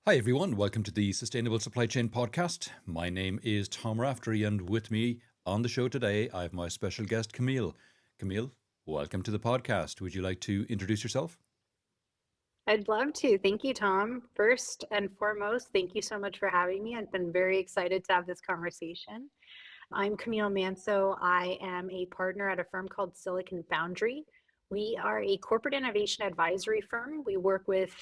Hi, everyone. Welcome to the Sustainable Supply Chain Podcast. My name is Tom Raftery, and with me on the show today, I have my special guest, Camille. Camille, welcome to the podcast. Would you like to introduce yourself? I'd love to. Thank you, Tom. First and foremost, thank you so much for having me. I've been very excited to have this conversation. I'm Camille Manso. I am a partner at a firm called Silicon Foundry. We are a corporate innovation advisory firm. We work with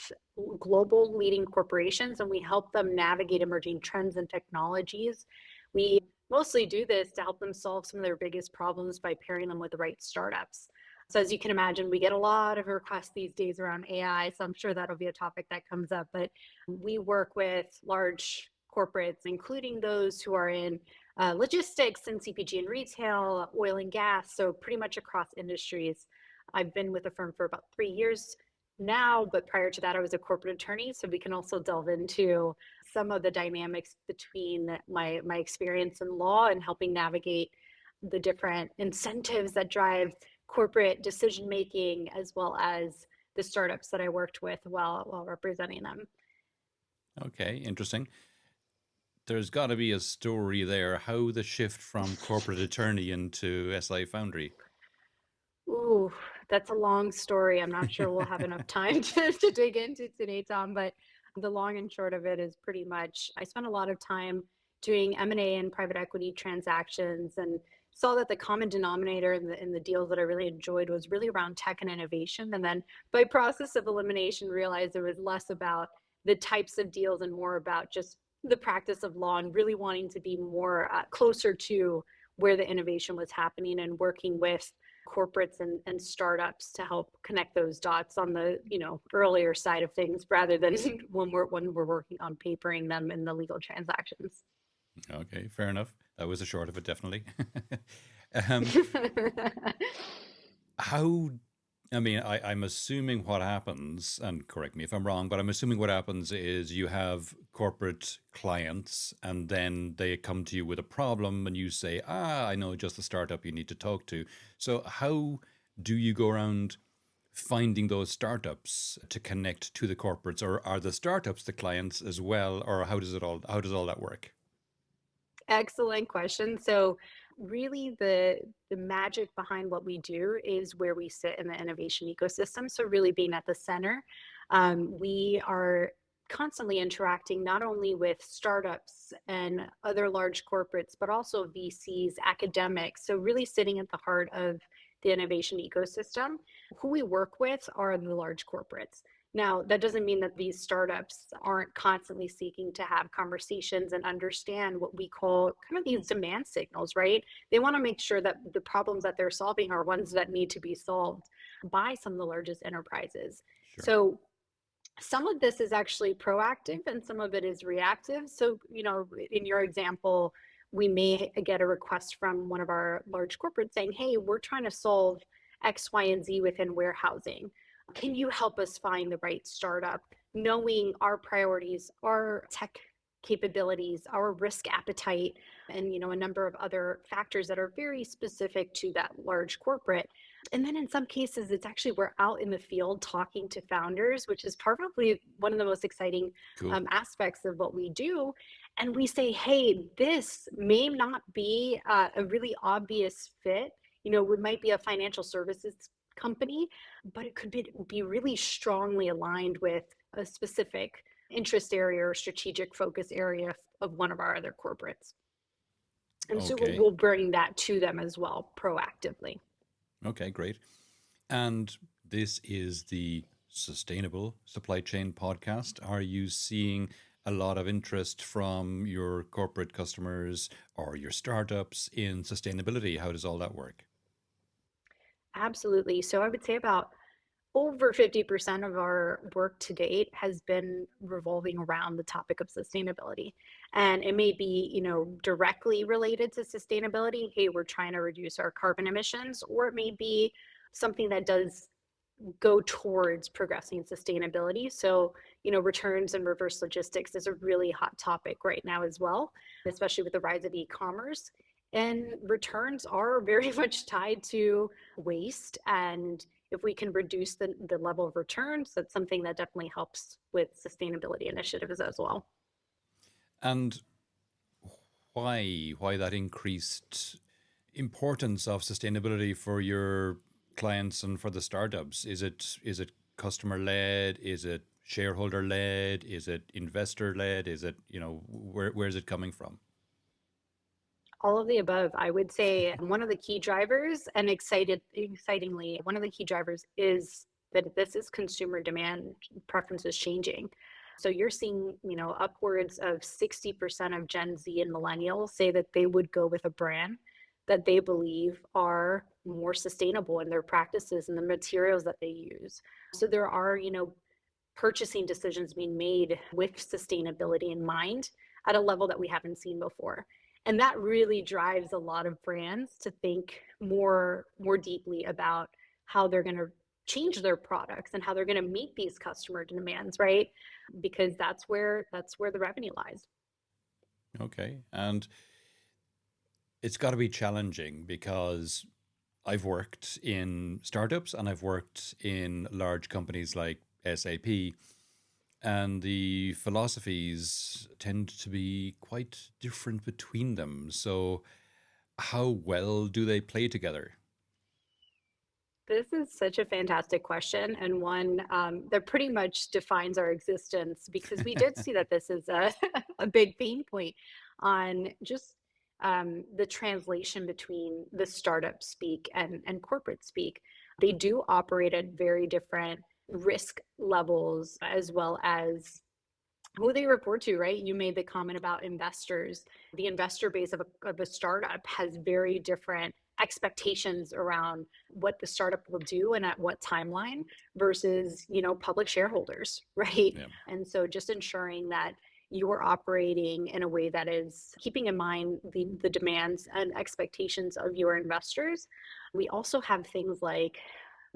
global leading corporations and we help them navigate emerging trends and technologies. We mostly do this to help them solve some of their biggest problems by pairing them with the right startups. So, as you can imagine, we get a lot of requests these days around AI. So, I'm sure that'll be a topic that comes up. But we work with large corporates, including those who are in logistics and CPG and retail, oil and gas, so pretty much across industries. I've been with the firm for about 3 years now, but prior to that, I was a corporate attorney. So we can also delve into some of the dynamics between my experience in law and helping navigate the different incentives that drive corporate decision making, as well as the startups that I worked with while representing them. Okay, interesting. There's got to be a story there. How the shift from corporate attorney into SI Foundry? Ooh, that's a long story. I'm not sure we'll have enough time to dig into today, Tom, but the long and short of it is pretty much I spent a lot of time doing M&A and private equity transactions and saw that the common denominator in the deals that I really enjoyed was really around tech and innovation. And then by process of elimination, realized it was less about the types of deals and more about just the practice of law and really wanting to be more closer to where the innovation was happening and working with corporates and startups to help connect those dots on the earlier side of things rather than when we're working on papering them in the legal transactions. Okay, fair enough. That was the short of it, definitely. um, how I'm assuming what happens, and correct me if I'm wrong, but I'm assuming what happens is you have corporate clients and then they come to you with a problem and you say, I know just the startup you need to talk to. So, how do you go around finding those startups to connect to the corporates, or are the startups the clients as well, or how does all that work? Excellent question. So really the magic behind what we do is where we sit in the innovation ecosystem. So really being at the center. We are constantly interacting not only with startups and other large corporates, but also VCs, academics. So really sitting at the heart of the innovation ecosystem. Who we work with are the large corporates. Now, that doesn't mean that these startups aren't constantly seeking to have conversations and understand what we call kind of these demand signals, right? They want to make sure that the problems that they're solving are ones that need to be solved by some of the largest enterprises. Sure. So, some of this is actually proactive and some of it is reactive. So, in your example, we may get a request from one of our large corporates saying, hey, we're trying to solve X, Y, and Z within warehousing. Can you help us find the right startup? Knowing our priorities, our tech capabilities, our risk appetite, and a number of other factors that are very specific to that large corporate. And then in some cases, it's actually we're out in the field talking to founders, which is probably one of the most exciting Cool. aspects of what we do. And we say, hey, this may not be a really obvious fit. It might be a financial services company, but it could be really strongly aligned with a specific interest area or strategic focus area of one of our other corporates. And so Okay. we'll bring that to them as well proactively. Okay, great. And this is the Sustainable Supply Chain Podcast. Are you seeing a lot of interest from your corporate customers or your startups in sustainability? How does all that work? Absolutely. So I would say about over 50% of our work to date has been revolving around the topic of sustainability. And it may be, directly related to sustainability. Hey, we're trying to reduce our carbon emissions, or it may be something that does go towards progressing sustainability. So, returns and reverse logistics is a really hot topic right now as well, especially with the rise of e-commerce. And returns are very much tied to waste and if we can reduce the level of returns, that's something that definitely helps with sustainability initiatives as well. And why that increased importance of sustainability for your clients and for the startups? Is it customer led? Is it shareholder led? Is it investor led? Is it, where is it coming from? All of the above. I would say one of the key drivers, and excitingly, one of the key drivers is that this is consumer demand preferences changing. So you're seeing, upwards of 60% of Gen Z and millennials say that they would go with a brand that they believe are more sustainable in their practices and the materials that they use. So there are, purchasing decisions being made with sustainability in mind at a level that we haven't seen before. And that really drives a lot of brands to think more deeply about how they're going to change their products and how they're going to meet these customer demands, right? Because that's where the revenue lies. Okay. And it's got to be challenging because I've worked in startups and I've worked in large companies like SAP, and the philosophies tend to be quite different between them. So, how well do they play together? This is such a fantastic question, and one that pretty much defines our existence, because we did see that this is a, a big pain point on just the translation between the startup speak and corporate speak. They do operate at very different risk levels, as well as who they report to, right? You made the comment about investors. The investor base of a startup has very different expectations around what the startup will do and at what timeline versus, public shareholders, right? Yeah. And so just ensuring that you're operating in a way that is keeping in mind the demands and expectations of your investors. We also have things like,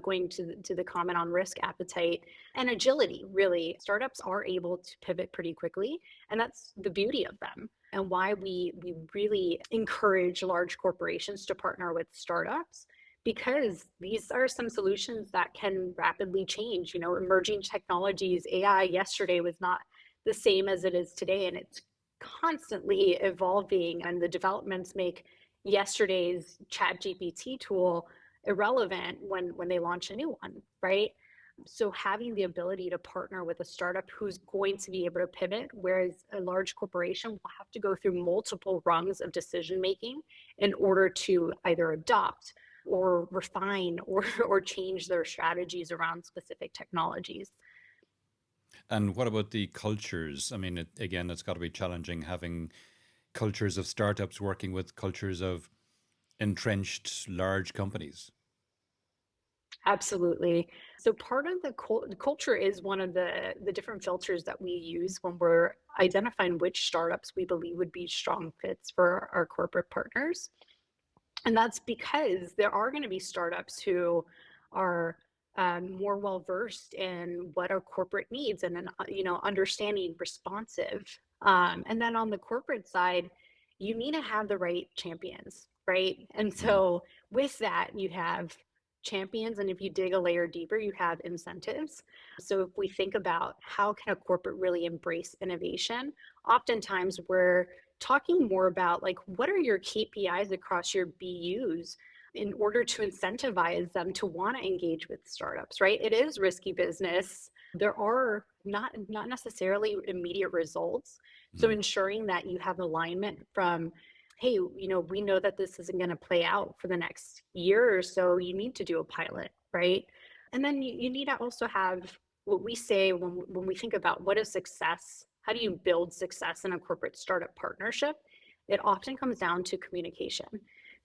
going to the comment on risk appetite and agility. Really, startups are able to pivot pretty quickly, and that's the beauty of them, and why we really encourage large corporations to partner with startups, because these are some solutions that can rapidly change. Emerging technologies, AI yesterday was not the same as it is today, and it's constantly evolving, and the developments make yesterday's chat gpt tool irrelevant when they launch a new one, right? So having the ability to partner with a startup who's going to be able to pivot, whereas a large corporation will have to go through multiple rungs of decision making in order to either adopt or refine or change their strategies around specific technologies. And what about the cultures? I mean, again, it's got to be challenging having cultures of startups working with cultures of entrenched large companies. Absolutely. So part of the culture is one of the different filters that we use when we're identifying which startups we believe would be strong fits for our corporate partners. And that's because there are going to be startups who are more well versed in what our corporate needs, and then understanding responsive. And then on the corporate side, you need to have the right champions, right? And Mm. so with that, you have champions, and if you dig a layer deeper, you have incentives. So if we think about how can a corporate really embrace innovation, oftentimes we're talking more about, like, what are your KPIs across your BUs in order to incentivize them to want to engage with startups, right? It is risky business. There are not necessarily immediate results. So Mm. ensuring that you have alignment from, hey, we know that this isn't going to play out for the next year or so. You need to do a pilot, right? And then you need to also have what we say when we think about what is success, how do you build success in a corporate startup partnership? It often comes down to communication.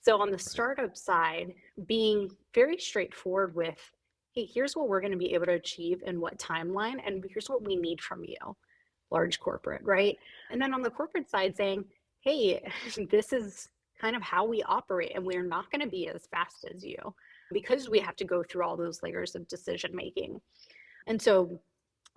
So on the Right. startup side, being very straightforward with, hey, here's what we're going to be able to achieve in what timeline, and here's what we need from you, large corporate, right? And then on the corporate side, saying, hey, this is kind of how we operate, and we're not going to be as fast as you because we have to go through all those layers of decision making. And so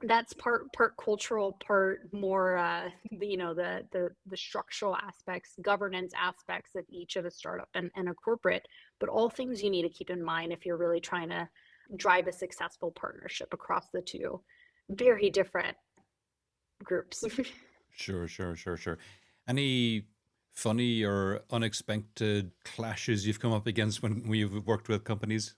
that's part cultural, part more the structural aspects, governance aspects of each of a startup and a corporate, but all things you need to keep in mind if you're really trying to drive a successful partnership across the two very different groups. Sure, sure, sure, sure. Any funny or unexpected clashes you've come up against when you've worked with companies?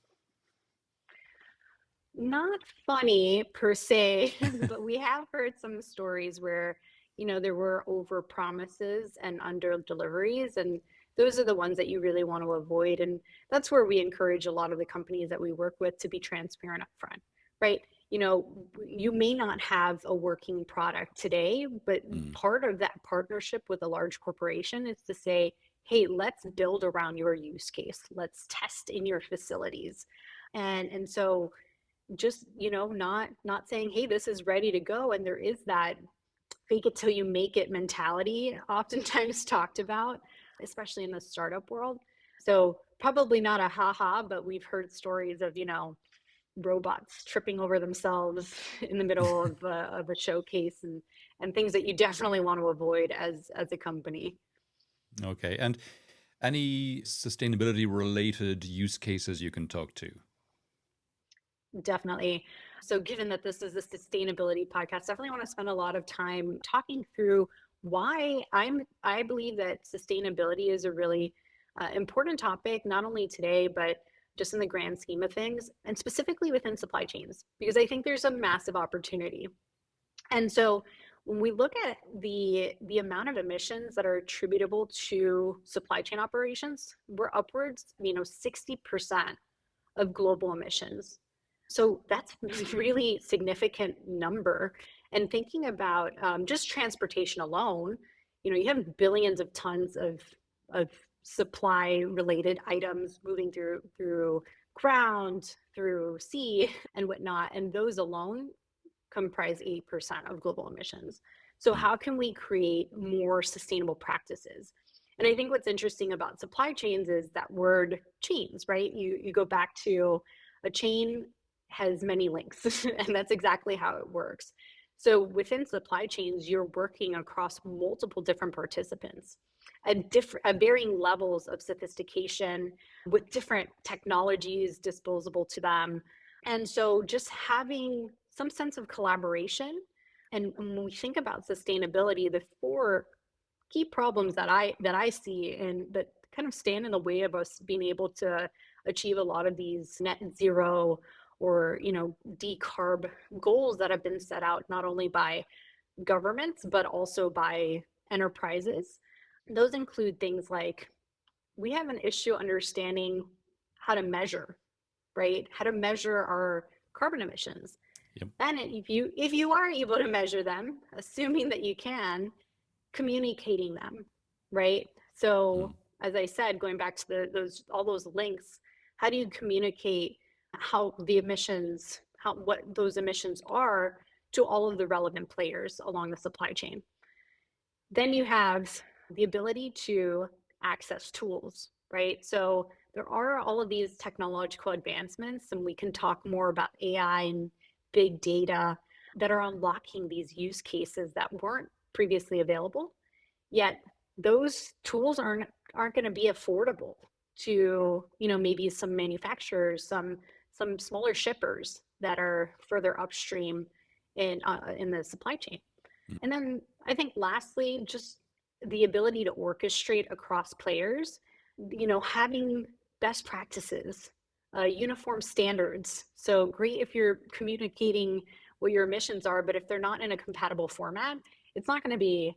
Not funny per se, but we have heard some stories where, there were over promises and under deliveries, and those are the ones that you really want to avoid. And that's where we encourage a lot of the companies that we work with to be transparent upfront, right? You may not have a working product today, but Mm, part of that partnership with a large corporation is to say, hey, let's build around your use case. Let's test in your facilities. And so just not saying, hey, this is ready to go, and there is that fake it till you make it mentality oftentimes talked about, especially in the startup world. So probably not a haha, but we've heard stories of robots tripping over themselves in the middle of a showcase, and things that you definitely want to avoid as a company. okay. And any sustainability related use cases you can talk to? Definitely. So, given that this is a sustainability podcast, definitely want to spend a lot of time talking through why I believe that sustainability is a really important topic, not only today, but just in the grand scheme of things, and specifically within supply chains, because I think there's a massive opportunity. And so, when we look at the amount of emissions that are attributable to supply chain operations, we're upwards, 60% of global emissions. So that's a really significant number. And thinking about just transportation alone, you have billions of tons of supply related items moving through ground, through sea, and whatnot. And those alone comprise 8% of global emissions. So, Mm, how can we create more sustainable practices? And I think what's interesting about supply chains is that word chains, right? You go back to a chain has many links, and that's exactly how it works. So within supply chains, you're working across multiple different participants at varying levels of sophistication with different technologies disposable to them. And so just having some sense of collaboration. And when we think about sustainability, the four key problems that I see and that kind of stand in the way of us being able to achieve a lot of these net zero or decarb goals that have been set out not only by governments but also by enterprises. Those include things like we have an issue understanding how to measure, right? How to measure our carbon emissions. yep. And if you are able to measure them, assuming that you can, communicating them, right? Mm, So, as I said, going back to those all those links, how do you communicate how the emissions, how what those emissions are to all of the relevant players along the supply chain? Then you have the ability to access tools, right? So there are all of these technological advancements, and we can talk more about AI and big data that are unlocking these use cases that weren't previously available. Yet those tools aren't going to be affordable to, maybe some manufacturers, some smaller shippers that are further upstream in the supply chain. mm, And then I think lastly, just the ability to orchestrate across players, having best practices, uniform standards. So great if you're communicating what your emissions are, but if they're not in a compatible format, it's not going to be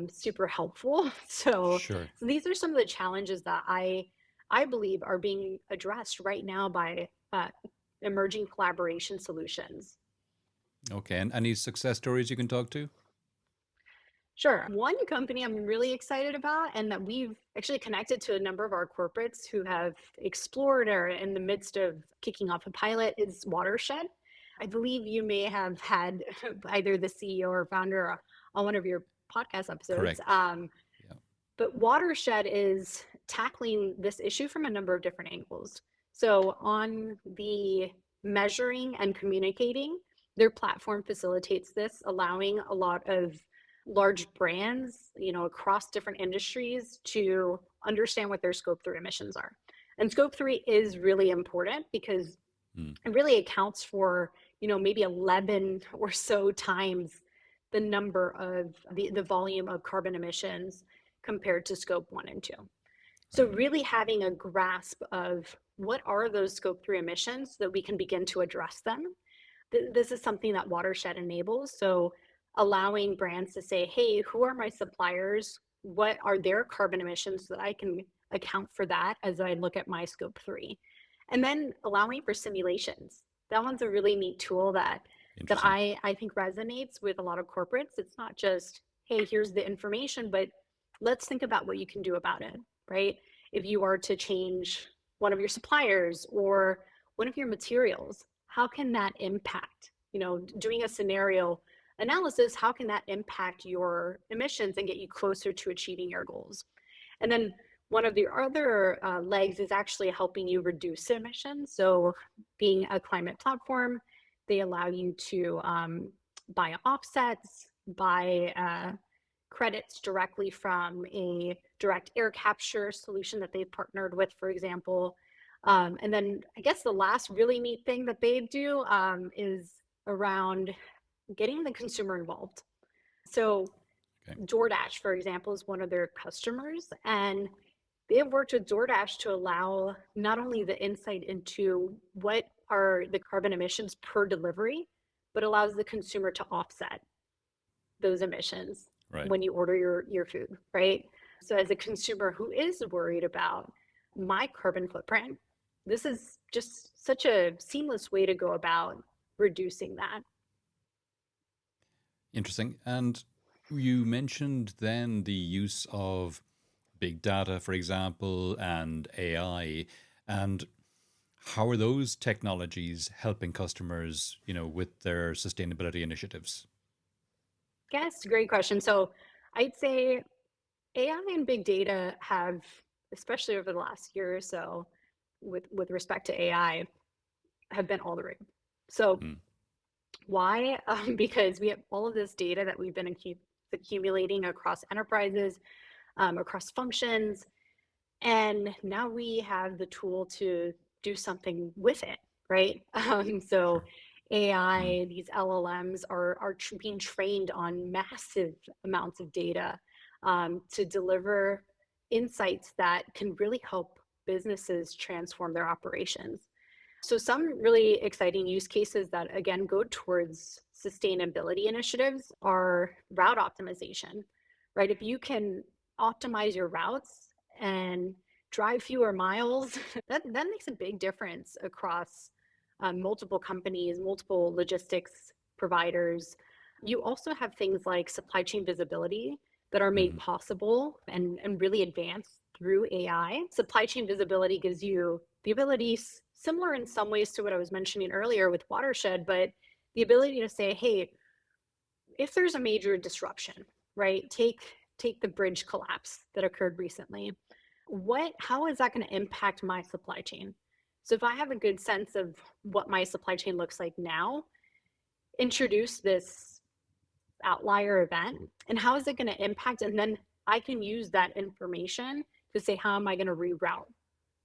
super helpful. sure. So these are some of the challenges that I believe are being addressed right now by emerging collaboration solutions. Okay. And any success stories you can talk to? Sure. One company I'm really excited about, and that we've actually connected to a number of our corporates who have explored or are in the midst of kicking off a pilot, is Watershed. I believe you may have had either the CEO or founder on one of your podcast episodes. Correct. Yeah. But Watershed is tackling this issue from a number of different angles. So, on the measuring and communicating, their platform facilitates this, allowing a lot of large brands, across different industries to understand what their scope 3 emissions are. And scope 3 is really important because Mm. It really accounts for, maybe 11 or so times the number of the volume of carbon emissions compared to scope one and two. So Right. really having a grasp of what are those scope three emissions so that we can begin to address them. This is something that Watershed enables. So allowing brands to say, hey, who are my suppliers? What are their carbon emissions so that I can account for that as I look at my scope three? And then allowing for simulations. That one's a really neat tool that Interesting. I think resonates with a lot of corporates. It's not just, hey, here's the information, but let's think about what you can do about it, right? If you are to change one of your suppliers or one of your materials, how can that impact, doing a scenario analysis, how can that impact your emissions and get you closer to achieving your goals? And then one of the other legs is actually helping you reduce emissions. So being a climate platform, they allow you to buy offsets, buy credits directly from a direct air capture solution that they've partnered with, for example. And then I guess the last really neat thing that they do is around getting the consumer involved. So Okay. DoorDash, for example, is one of their customers, and they have worked with DoorDash to allow not only the insight into what are the carbon emissions per delivery, but allows the consumer to offset those emissions Right. when you order your food, right? So as a consumer who is worried about my carbon footprint, this is just such a seamless way to go about reducing that. Interesting. And you mentioned then the use of big data, for example, and AI. And how are those technologies helping customers, with their sustainability initiatives? Yes, great question. So I'd say AI and big data have, especially over the last year or so, with respect to AI, have been all the rage. So Mm. why? Because we have all of this data that we've been accumulating across enterprises, across functions, and now we have the tool to do something with it, right? So Sure. Mm. AI, these LLMs are being trained on massive amounts of data to deliver insights that can really help businesses transform their operations. So some really exciting use cases that again go towards sustainability initiatives are route optimization, right? If you can optimize your routes and drive fewer miles, that makes a big difference across multiple companies, multiple logistics providers. You also have things like supply chain visibility that are made Hmm. possible and really advanced through AI. Supply chain visibility gives you the ability, similar in some ways to what I was mentioning earlier with Watershed, but the ability to say, hey, if there's a major disruption, right? Take the bridge collapse that occurred recently. How is that going to impact my supply chain? So if I have a good sense of what my supply chain looks like now, introduce this outlier event and how is it going to impact, and then I can use that information to say how am I going to reroute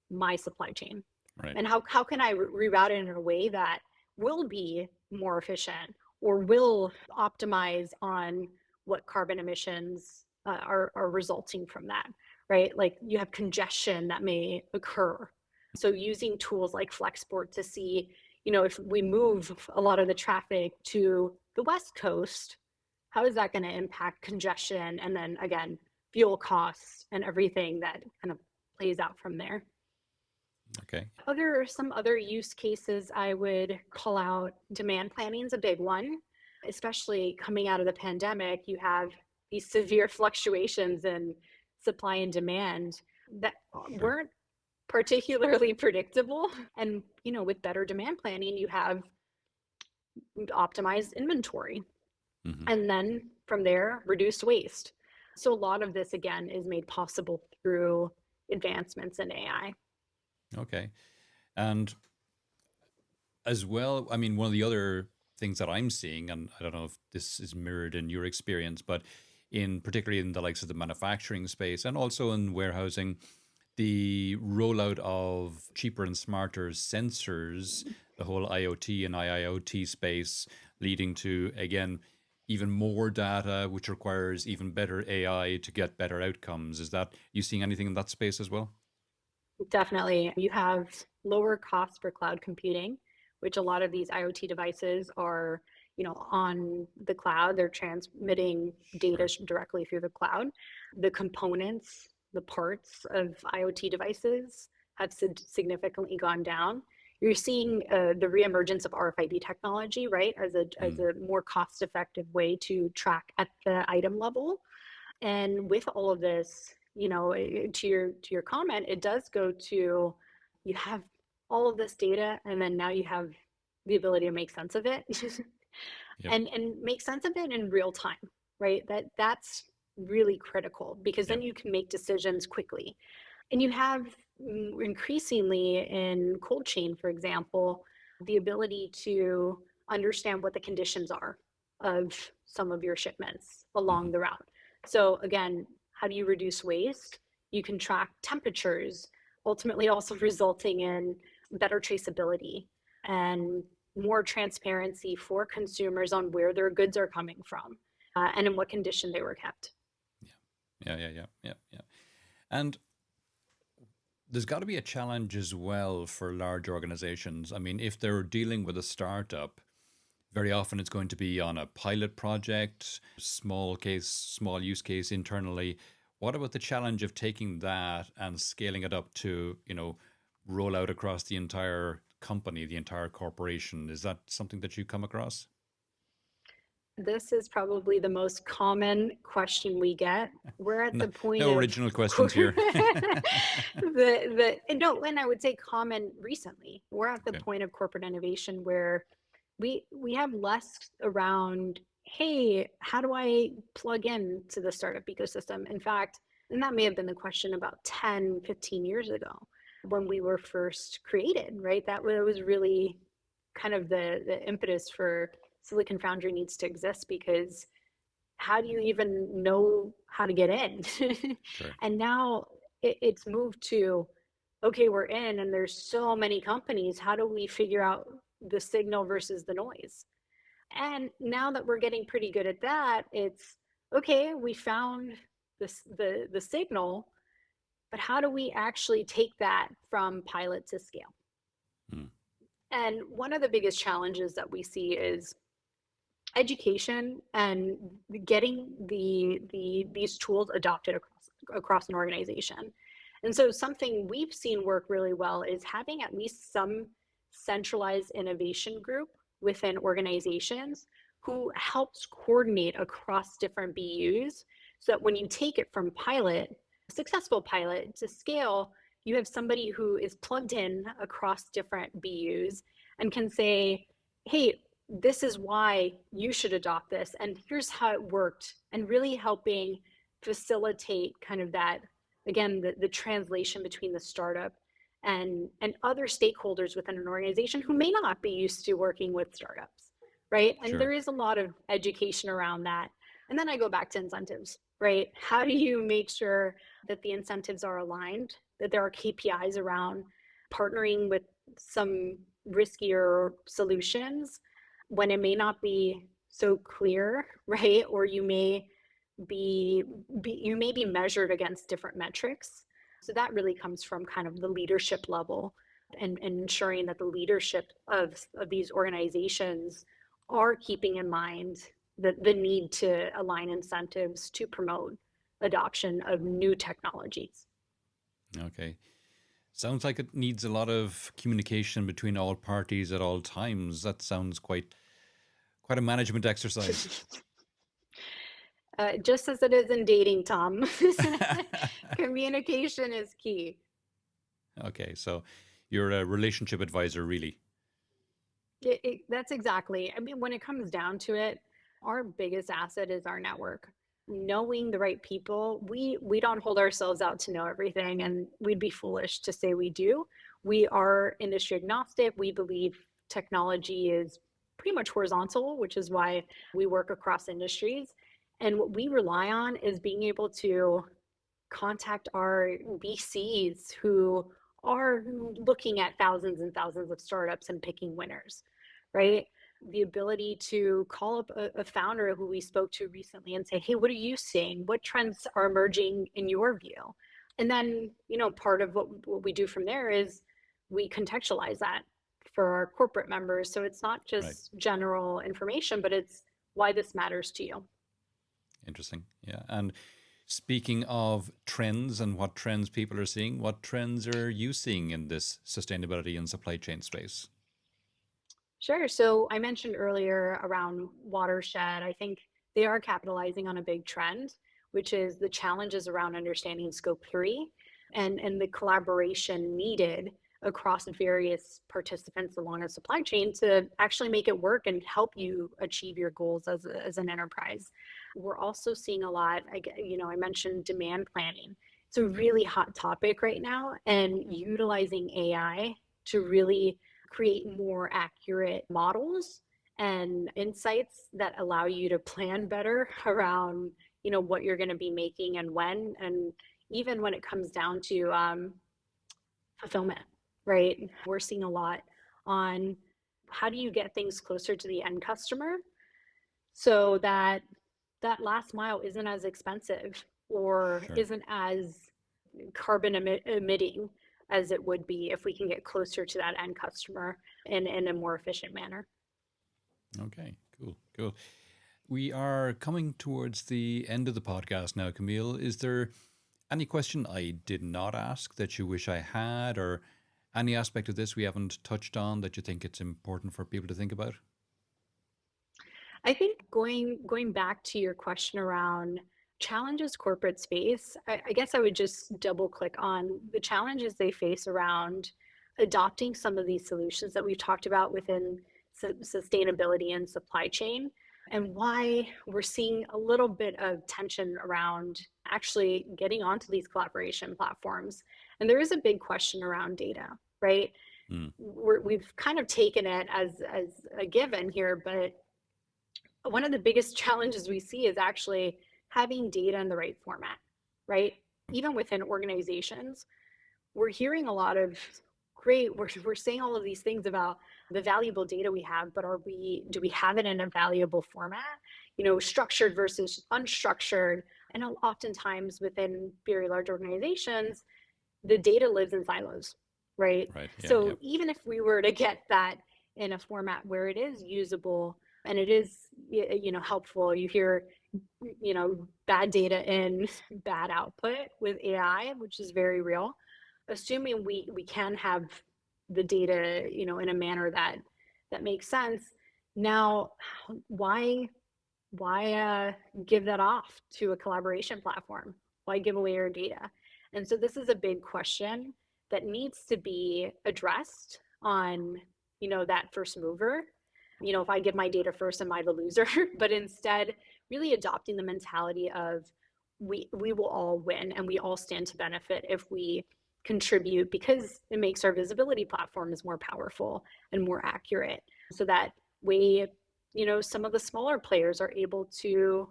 my supply chain, Right. and how can I reroute it in a way that will be more efficient or will optimize on what carbon emissions are resulting from that, right? Like you have congestion that may occur, so using tools like Flexport to see, if we move a lot of the traffic to the West Coast, how is that going to impact congestion, and then again fuel costs and everything that kind of plays out from there. Okay. Some other use cases I would call out, demand planning is a big one, especially coming out of the pandemic. You have these severe fluctuations in supply and demand that Sure. weren't particularly predictable. And, with better demand planning, you have optimized inventory. Hmm. And then from there, reduced waste. So a lot of this, again, is made possible through advancements in AI. Okay. And as well, I mean, one of the other things that I'm seeing, and I don't know if this is mirrored in your experience, but in particularly in the likes of the manufacturing space and also in warehousing, the rollout of cheaper and smarter sensors the whole IoT and IIoT space, leading to, again, even more data, which requires even better AI to get better outcomes. Is that you seeing anything in that space as well? Definitely. You have lower costs for cloud computing, which a lot of these IoT devices are, on the cloud. They're transmitting data Sure. directly through the cloud. The components, the parts of IoT devices have significantly gone down. You're seeing the reemergence of RFID technology, right, as Mm, a more cost-effective way to track at the item level. And with all of this, to your comment, it does go to, you have all of this data, and then now you have the ability to make sense of it, yep. and make sense of it in real time, right? That's really critical, because then Yep. you can make decisions quickly. And you have, increasingly in cold chain, for example, the ability to understand what the conditions are of some of your shipments along Hmm. the route. So again, how do you reduce waste? You can track temperatures, ultimately also resulting in better traceability and more transparency for consumers on where their goods are coming from, and in what condition they were kept. Yeah. Yeah. Yeah. Yeah. Yeah. Yeah. And there's got to be a challenge as well for large organizations. I mean, if they're dealing with a startup, very often it's going to be on a pilot project, small use case internally. What about the challenge of taking that and scaling it up to, roll out across the entire company, the entire corporation? Is that something that you come across? This is probably the most common question we get. We're at No, the point no of original questions here. no, and I would say common recently. We're at the Okay, point of corporate innovation where we have less around, hey, how do I plug in to the startup ecosystem? In fact, and that may have been the question about 10, 15 years ago when we were first created, right? That was really kind of the impetus for Silicon Foundry needs to exist, because how do you even know how to get in? sure, And now it's moved to, okay, we're in, and there's so many companies. How do we figure out the signal versus the noise? And now that we're getting pretty good at that, it's okay, we found the signal, but how do we actually take that from pilot to scale? mm, And one of the biggest challenges that we see is education and getting these tools adopted across an organization. And so something we've seen work really well is having at least some centralized innovation group within organizations who helps coordinate across different BUs, so that when you take it from pilot, successful pilot, to scale, you have somebody who is plugged in across different BUs and can say, hey, this is why you should adopt this, and here's how it worked, and really helping facilitate kind of that, again, the translation between the startup and other stakeholders within an organization who may not be used to working with startups, right? And sure, there is a lot of education around that. And then I go back to incentives, right? How do you make sure that the incentives are aligned, that there are KPIs around partnering with some riskier solutions when it may not be so clear, right? Or be, you may be measured against different metrics. So that really comes from kind of the leadership level, and ensuring that the leadership of these organizations are keeping in mind the need to align incentives to promote adoption of new technologies. okay. Sounds like it needs a lot of communication between all parties at all times. That sounds quite a management exercise. Just as it is in dating, Tom, communication is key. Okay, so you're a relationship advisor, really. That's exactly. I mean, when it comes down to it, our biggest asset is our network. Knowing the right people, we don't hold ourselves out to know everything, and we'd be foolish to say we do. We are industry agnostic. We believe technology is pretty much horizontal, which is why we work across industries. And what we rely on is being able to contact our VCs who are looking at thousands and thousands of startups and picking winners, right? The ability to call up a founder who we spoke to recently and say, hey, what are you seeing? What trends are emerging in your view? And then, part of what we do from there is we contextualize that for our corporate members. So it's not Right. just general information, but it's why this matters to you. Interesting. Yeah. And speaking of trends and what trends people are seeing, what trends are you seeing in this sustainability and supply chain space? Sure. So I mentioned earlier around Watershed, I think they are capitalizing on a big trend, which is the challenges around understanding scope three and the collaboration needed across various participants along a supply chain to actually make it work and help you achieve your goals as an enterprise. We're also seeing a lot, I mentioned demand planning. It's a really hot topic right now, and utilizing AI to really create more accurate models and insights that allow you to plan better around what you're going to be making and when, and even when it comes down to fulfillment, right? We're seeing a lot on how do you get things closer to the end customer so that that last mile isn't as expensive or Sure. isn't as carbon emitting as it would be if we can get closer to that end customer in a more efficient manner. Okay. Cool. Cool. We are coming towards the end of the podcast now, Camille. Is there any question I did not ask that you wish I had, or any aspect of this we haven't touched on that you think it's important for people to think about? I think going back to your question around challenges corporate space, I guess I would just double click on the challenges they face around adopting some of these solutions that we've talked about within sustainability and supply chain, and why we're seeing a little bit of tension around actually getting onto these collaboration platforms. And there is a big question around data, right? Mm, We've kind of taken it as a given here, but one of the biggest challenges we see is actually having data in the right format, right? Even within organizations, we're hearing a lot of great, we're saying all of these things about the valuable data we have, but do we have it in a valuable format? Structured versus unstructured. And oftentimes within very large organizations, the data lives in silos, right? right. Yeah. Yeah. So even if we were to get that in a format where it is usable and it is helpful, you hear bad data in, bad output with AI, which is very real. Assuming we can have the data in a manner that makes sense. Now, why why give that off to a collaboration platform? Why give away your data? And so this is a big question that needs to be addressed on, that first mover. If I give my data first, am I the loser? But instead, really adopting the mentality of we will all win and we all stand to benefit if we contribute, because it makes our visibility platforms more powerful and more accurate, so that way some of the smaller players are able to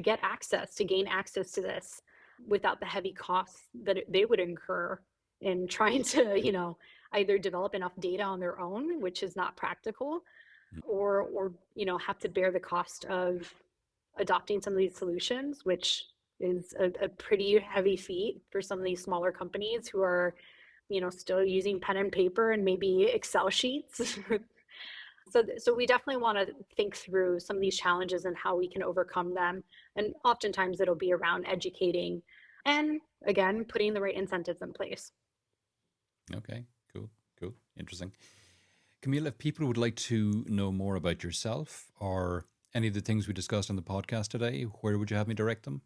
get access, to gain access to this without the heavy costs that they would incur in trying to either develop enough data on their own, which is not practical, Mm, or have to bear the cost of adopting some of these solutions, which is a pretty heavy feat for some of these smaller companies who are still using pen and paper and maybe Excel sheets. So we definitely want to think through some of these challenges and how we can overcome them. And oftentimes it'll be around educating and, again, putting the right incentives in place. okay. Cool. Cool. Interesting. Camille, if people would like to know more about yourself or any of the things we discussed on the podcast today, where would you have me direct them?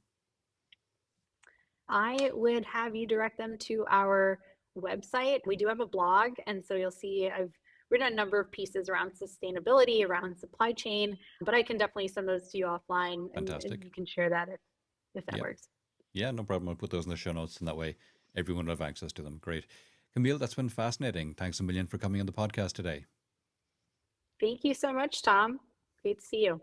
I would have you direct them to our website. We do have a blog, and so you'll see I've written a number of pieces around sustainability, around supply chain, but I can definitely send those to you offline, and Fantastic. you can share that if that Yeah. works. Yeah, no problem. I'll put those in the show notes, and that way everyone will have access to them. Great. Camille, that's been fascinating. Thanks a million for coming on the podcast today. Thank you so much, Tom. Great to see you.